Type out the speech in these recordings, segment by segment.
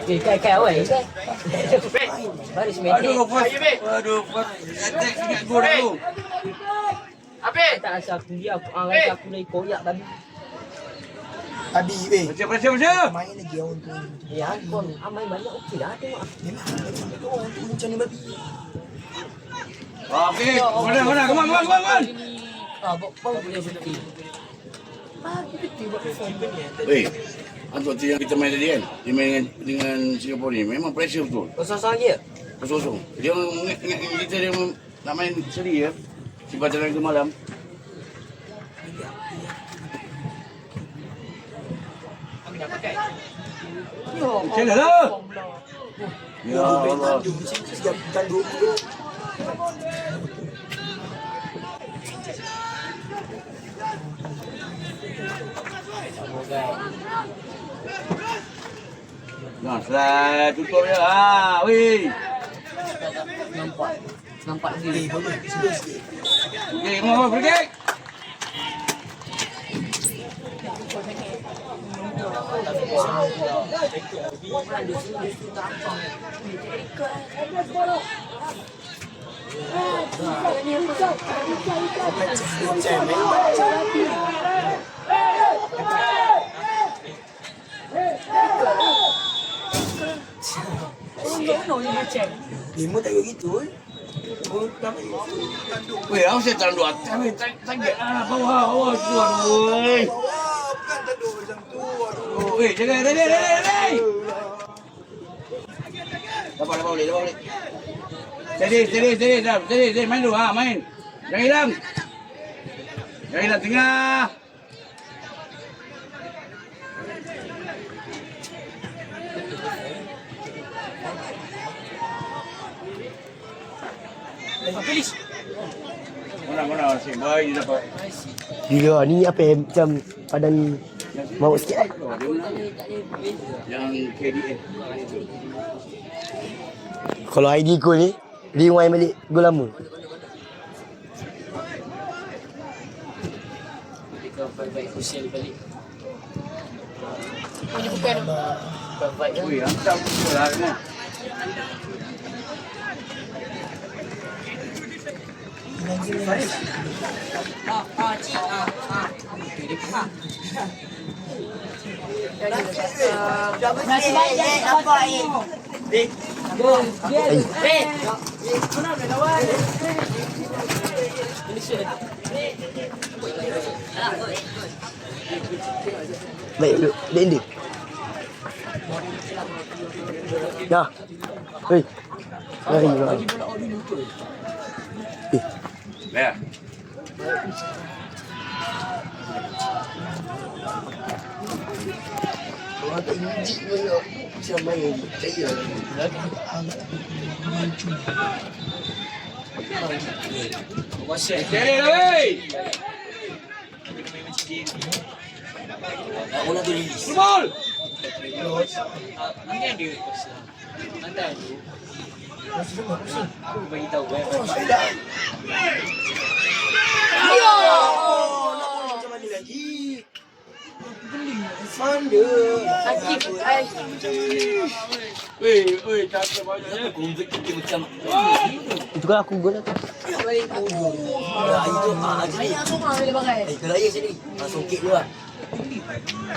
Kai awal. Baris medik. Aduh, attack ingat gol aku. Habis. Tak rasa aku dia aku lagi koyak tadi. Abi, Macam. main lagi orang tu. Ya, kon amai banyak okey dah tengok. Memang orang tu macam ni babi. Okey, mana? Come on. Bawa boleh berhenti. Weh, untuk yang kita main tadi kan, dia main dengan Singapura ni memang pressure betul. Kosong-kosong dia. Kosong-kosong. Dia ingat kita dia nak main seri ya. Sifat tenaga malam. Macam mana lah? Ya Allah. Siap tanduk. Nah, selai tutup je. Weh. Nampak dia. Okey, mau pergi. Lima tak gitu. Weh, aku saya tanduk atas. Weh, sakit. Bawah tu. Weh. Bukan tanduk macam tu. Weh, jangan. Dapat boleh. Steady. Main dulu. Main. Jangan hilang tengah. Mana si boy dia dapat. Gila ni apa macam padan mau sikit. Yang KDA. Kalau ID gol ni rewind balik gol lama. Kita baik sosial balik. Ini bukan baik. Weh, hantar betul lah ni. Nasib baik dia dapat gol. Mana boleh lawan? Baik duduk. Dendek. Dah. Hei. Lari. Ya. Orang tak injik pun macam main. Percaya. Steady lah, weh. Orang tu release. Ball. Nanti ada pasal. Nanti ada. Aku bagi tahu Dah. Ya. Macam mana lagi? Manda. sakit. Weh, tak banyaknya. Macam itu kan aku gol aku. Itu Ayah semua boleh pakai. kalau ayah sini, songkit dulu lah.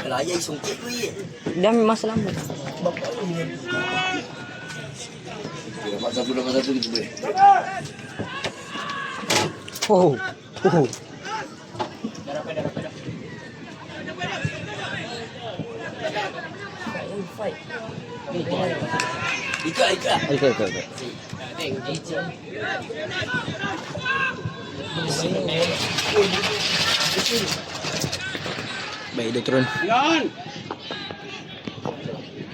Kalau ayah songkit tu ye. Dah masa lama. Dapat satu kita boleh. Oh. Fight. Ikat. Tengok DJ. Baik dia turun. Yan.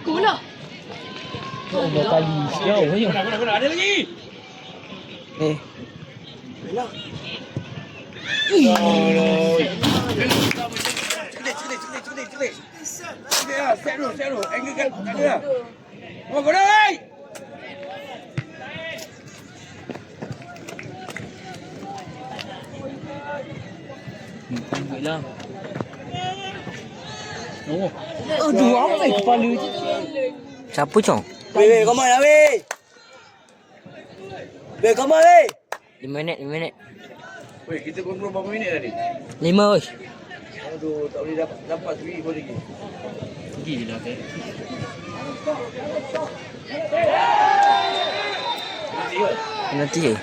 Kula. Dua kali. Guna. Ada lagi. Set dulu. Angle kan. Tak ada. Oh, guna, weh. Baiklah. Oh. Aduh, apa kepala je. Siapa cong? Weh, come on lah weh. Weh, come on weh. 5 minit. Weh, kita kontrol berapa minit tadi? 5 oi. Aduh, tak boleh dapat sendiri pun lagi. Gila kan. Nanti je.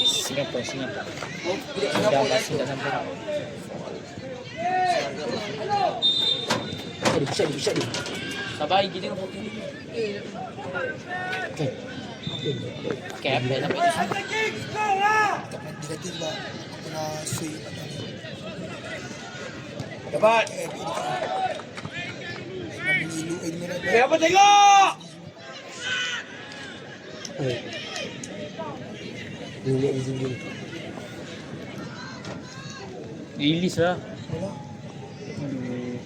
Singapura. Dah masih dah sampai. Bisa di. Sabar lagi tengok foto ni. Okay, apa sampai di sini. Dapat. Siapa tengok? Lihat di sini. Release lah. Aduh,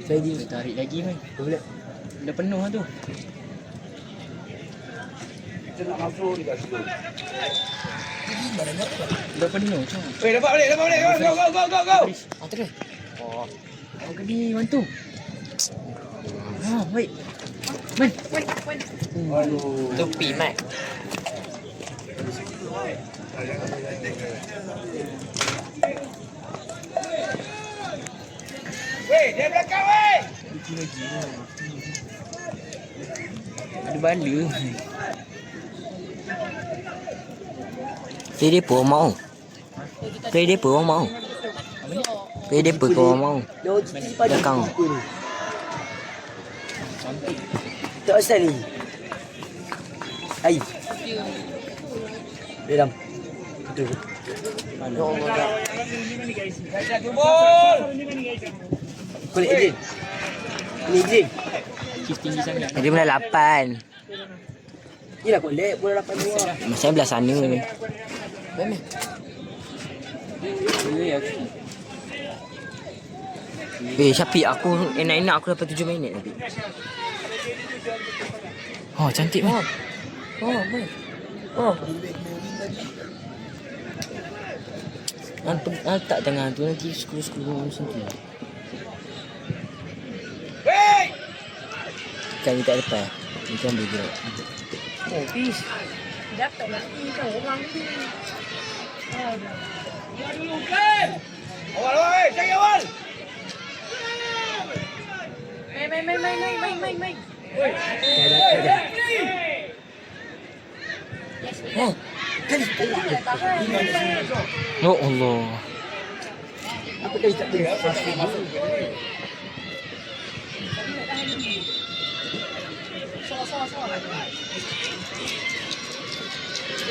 Saya di. tarik lagi man. Boleh. Dah penuh lah tu. Kita nak masuk ni kat situ. Dah penuh cuma. Weh, dapat balik. Go. Ah, terus. Oh. Kau gini bantu. Baik. Man. Topi mat. Weh, dia belakang weh. Itu lagi. Ada bala. Play depa orang mau. Play depa orang mau. Play depa kau orang mau. Belakang. Tak asal ni. Ai. Dalam. Betul. Satu bol. Kulit Idrin. Ni Idrin. Kis tinggi sangat. Dia mula 8. Yelah kulit bola 8 luar. Masa belah sana ni. Syafiq aku enak-enak aku dapat 7 minit tadi. Oh, cantik man. Tak tengah tu nanti skru-skru macam tu. Weh. Kan minta depan. Macam ambil gerak. Oh, peace. Awal weh, cari awal. Main. Oh. Ya Allah. Apa kali tak boleh?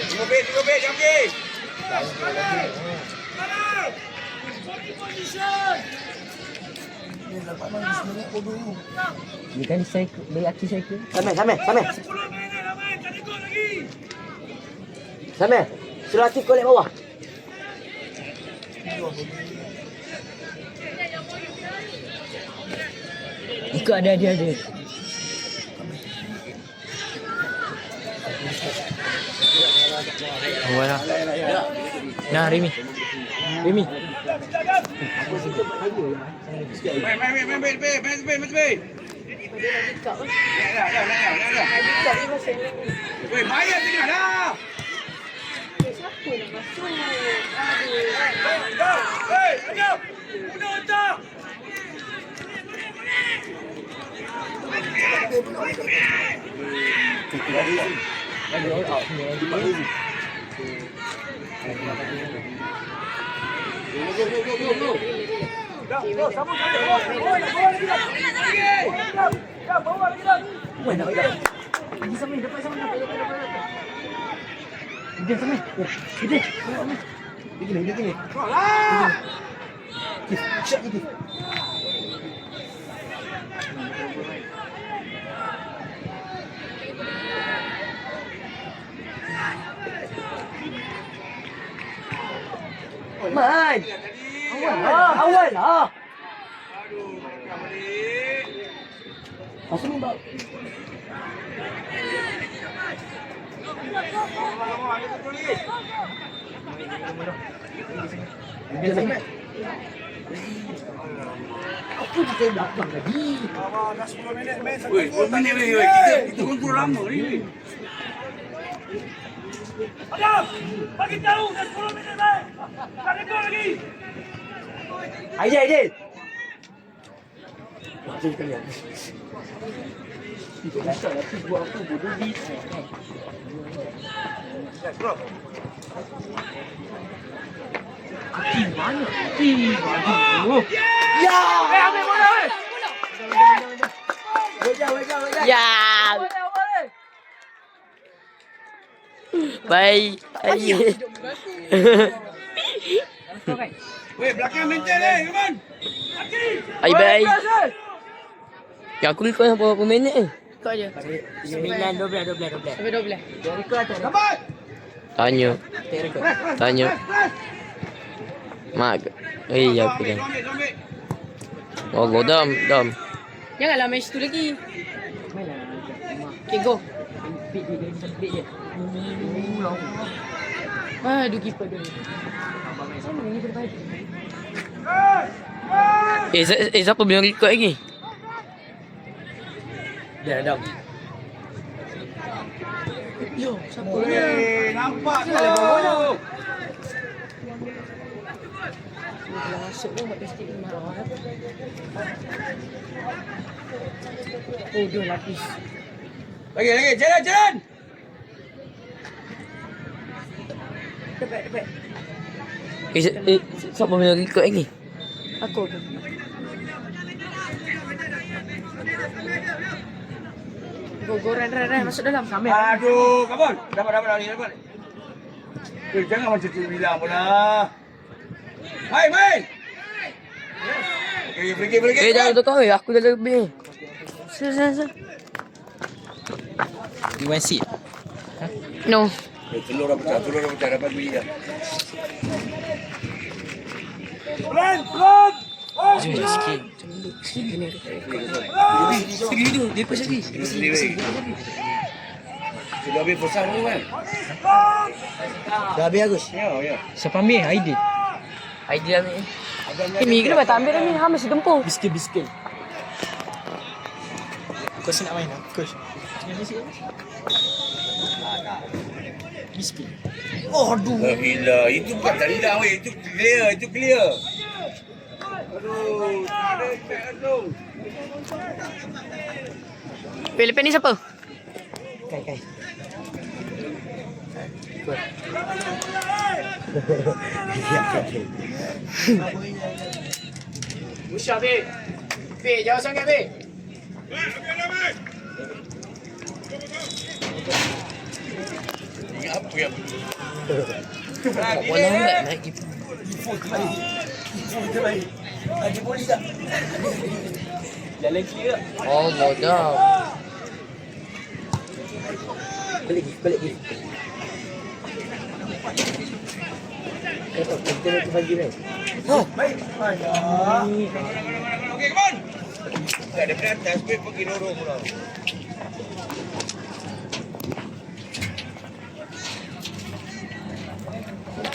Tiga bet, jam pergi. Ni kan cycle, belaki cycle. Samir. Suruh Atif kolek bawah. Ikut ada. Awal lah. Nah, Rimi. Main bet. Weh, Maya tengah dah. Siapa nak masuk? Hei, ajak. Mudah hantar. Man. Awal lah. Pasal ni bak. Dah 10 minit, men. Weh, 10 minit weh. Kita kontrol lama ni weh. Adam, bagi tahu dah 10 minit, men. Tak ada gol lagi. Aidil. Ya. Baik. Weh, belakang maintain Iman. Ai baik. Ya aku ikut berapa minit ni? Kau je. 9, 12. Sampai 12. Lambat. Tanya. Mak. Ya aku dah. Ambil. Oh, go dam. Janganlah match tu lagi. Okay, go. Bit je. Aduh, keeper dia. Siapa bilang record lagi? Dah, Adam. Weh, nampak tu. Masuk pun buat mistake ni marah. Oh, dia lapis. Lagi, jalan. Dapat. Siapa bilang record lagi? Aku tu. Go, run. Masuk dalam. Aduh, kabul. Dapat. Weh, jangan macam tu bilang pula. Main. Pergi. Jangan tukar weh. Aku dah lebih. Sir. You want seat? No. Telur dah pecah. Dapat beli dah. Pelan. Jom sikit. Segini tu. Dia pun lagi. Sudah habis pesan tu kan? Dah habis Agus. Ya. Siapa ambil? Aidil. Aidil ambil. Mi kenapa tak ambil ni? Ha masih tempur. Biskil. Kau nak main tak? Coach. Biskil. Oh, aduh. Gila, itu bukan tendang weh, itu clear. Aduh, ada impact tu. Lepas ni siapa? Kai. Usha, Be, jangan sangat, Be. Ini apa yang Bola nak naik gitu. Ada boleh tak? Jalan kira. Oh, bodoh. Balik lagi. Kita nak pagi kan? Baik. Okey, come on. Tak ada atas, Be pergi dorong pula.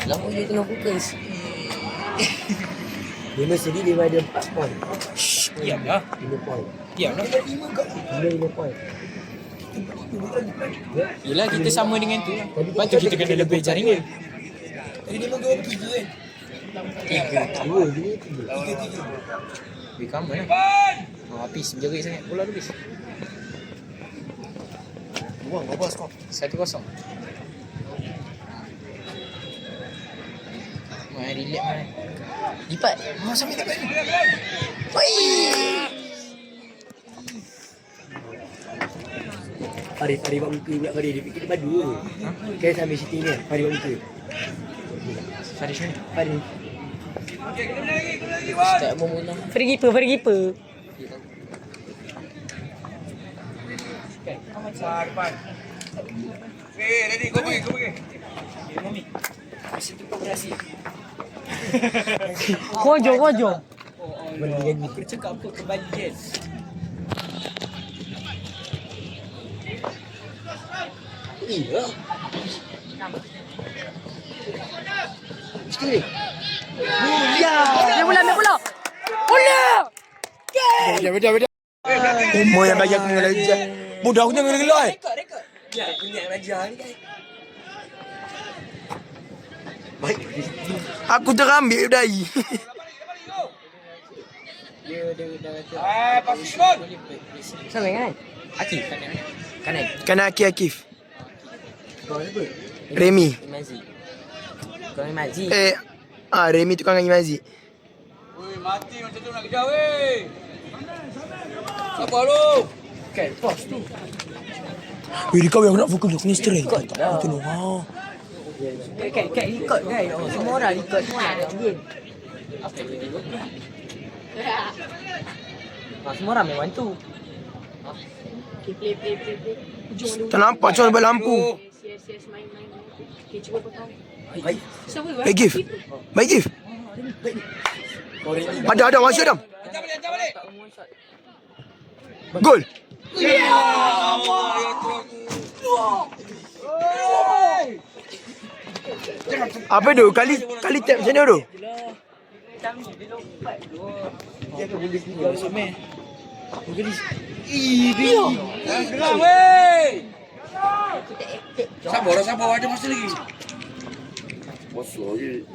Lama dia tengah fokus. Dia mesti dia ada 4 point. Diamlah. 5 point. Diamlah. 5 point. Yelah kita sama dengan tu. Lepas tu kita kena lebih jaringan. Tadi dia menggol 3 kan? 2 dia 3. Lebih common lah. Habis menjerit sangat. Bola habis. Buang, berapa skor? 1-0. Main relax mana. Lipat. Sampai dapat ni. Farid buat muka pula Farid. Dia fikir dia padu ke? Kan sambil shooting dia. Farid buat muka. Faris mana? Farid. Tak mau menang. Free keeper. Depan. Ready, kau pergi. Kojo. Aku cakap apa kembalian. Iya. Ambil bola. Bola! Betul. Umur yang bagi aku dengan Raja. Budak aku jangan gelak. Ya, punya Raja ni kan. Baik. Aku terambil dai. Sama kan? Akif kanan. Kanan Akif. Remy. Imazi. Kau Imazi. Remy tukang dengan Imazi. Weh, mati macam tu nak kejar weh. Sabar lu. Kan pos tu. Weh, kau yang nak fokus aku ni strike. Itu no. Kan ikut kan. Semua orang ikut semua ada game. Semua orang memang tu. Play. Tak nampak cuma berlampu. Yes, main. Okay, cuba potong. Baik. Siapa? Baik Gif. Ada masuk Adam. Hantar balik. Gol. Apa tu? Kali tap macam mana tu? Gerak weh. Sabar ada masa lagi. Bosok je.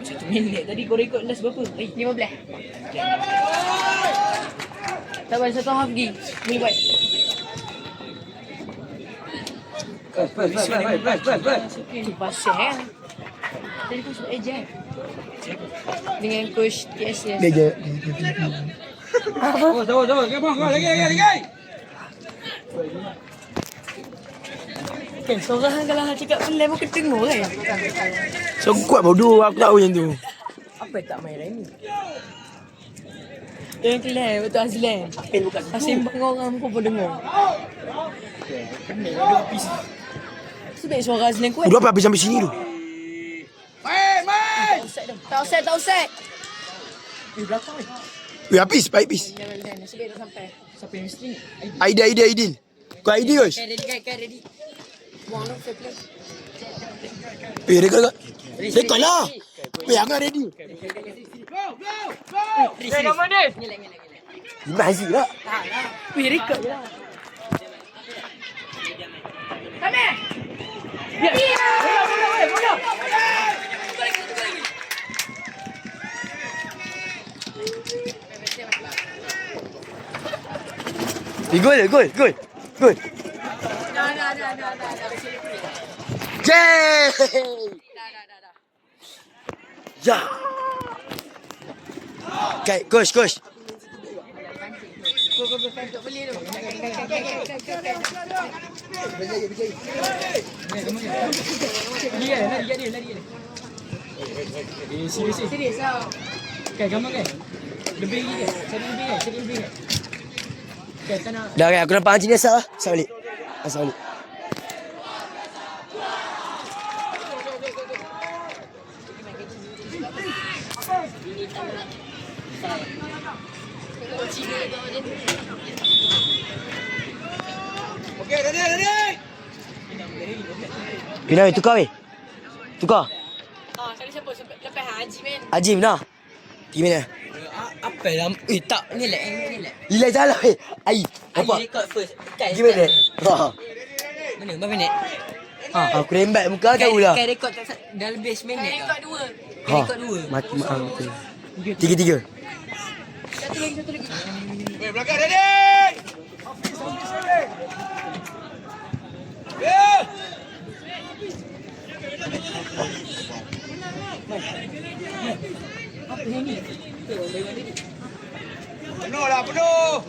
1 minit tadi kau rekod last berapa? 15. Sabar 1 half lagi. Boleh buat. Itu pasal. Tadi kau sebut ejen. Dengan coach TSS. Dia je. Oh, tahu. Kau lagi. Kan seorang kalau cakap level ketengah kan. So kuat bodoh aku tahu yang tu. Apa tak main Remy? Yang kelas betul Azlan. Sembang orang pun pun dengar. Sebab suara Azlan kuat. Bodoh apa habis sampai sini tu? Main. Tak offset. Belakang ni. Weh, habis. Baik habis. Sebab dah sampai. Siapa yang mesti ni? Aidil. Kau Aidil guys. Ready. Buang lah, fair play. Weh, rekod. Rekod lah. Weh, aku nak ready. Kat mana? Imazi lah. Weh, rekod je lah. Bola. Gol. Dah. Yeay! Ya. Okay, coach. Lari. Serius lah. Kan, gambar kan? Lebih lagi kan? Cari lebih kan? Kan, tak nak. Dah kan, aku nampak Haji ni asal lah. Asal balik. Okey, ready. Pina, tukar weh. Kali siapa? Lepas Haji men. Haji mana? Pergi mana? Apa dalam? Tak, ni lah. Ilai salah weh. Ai, apa? Record first. Kan? Pergi mana? Mana? Berapa minit? Aku rembat muka kau lah. Kan record dah lebih seminit. Rekod 2. Record 2. Mati mak aku. 3. Satu lagi. Weh, belakang ready. Ya. Penuh.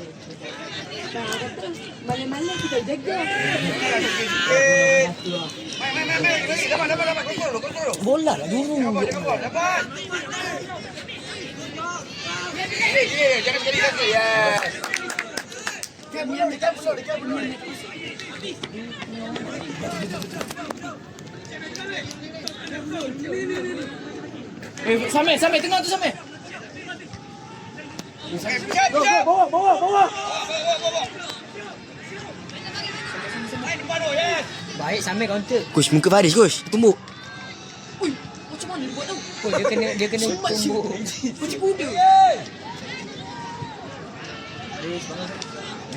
Malam-malam kita jaga. Main. Dapat. Kontrol. Bola lah dulu. Dapat. Jangan sekali kaki. Yes. Sampai tengah tu sampai. Bawa. Main depan tu, yes. Baik sambil counter. Kus, muka Faris, Kus. Tumbuk. Macam mana dia buat tu? Oh, dia kena tumbuk. Macam kuda.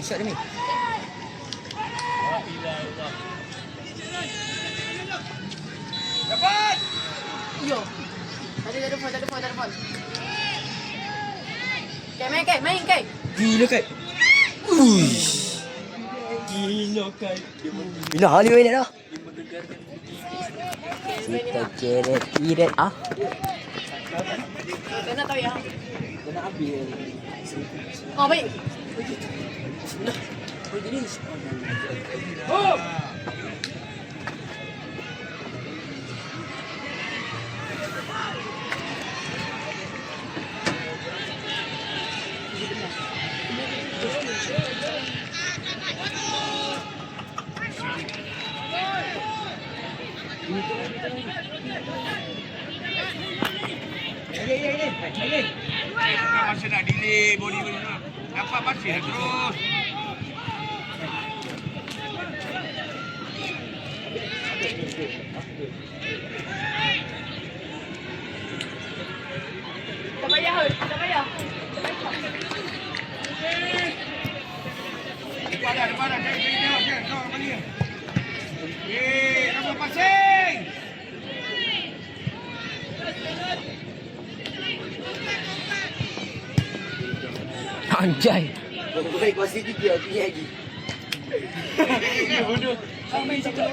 Shot dia ni. Dapat. Yo. Tak ada fall. Okay, main, Kai. Gila kan? Uish. Gila kan. Ina hal ni dah. Kita keret ah. Tak nak tahu ya. Dia nak ambil. Oh, baik. Masih nak delay body ni. Dapat pasir terus. Tak payah. Depan dah. Jangan tengok bagi. Dapat pasir. Anjay. Baik pasti juga aku lagi. Kau main satu.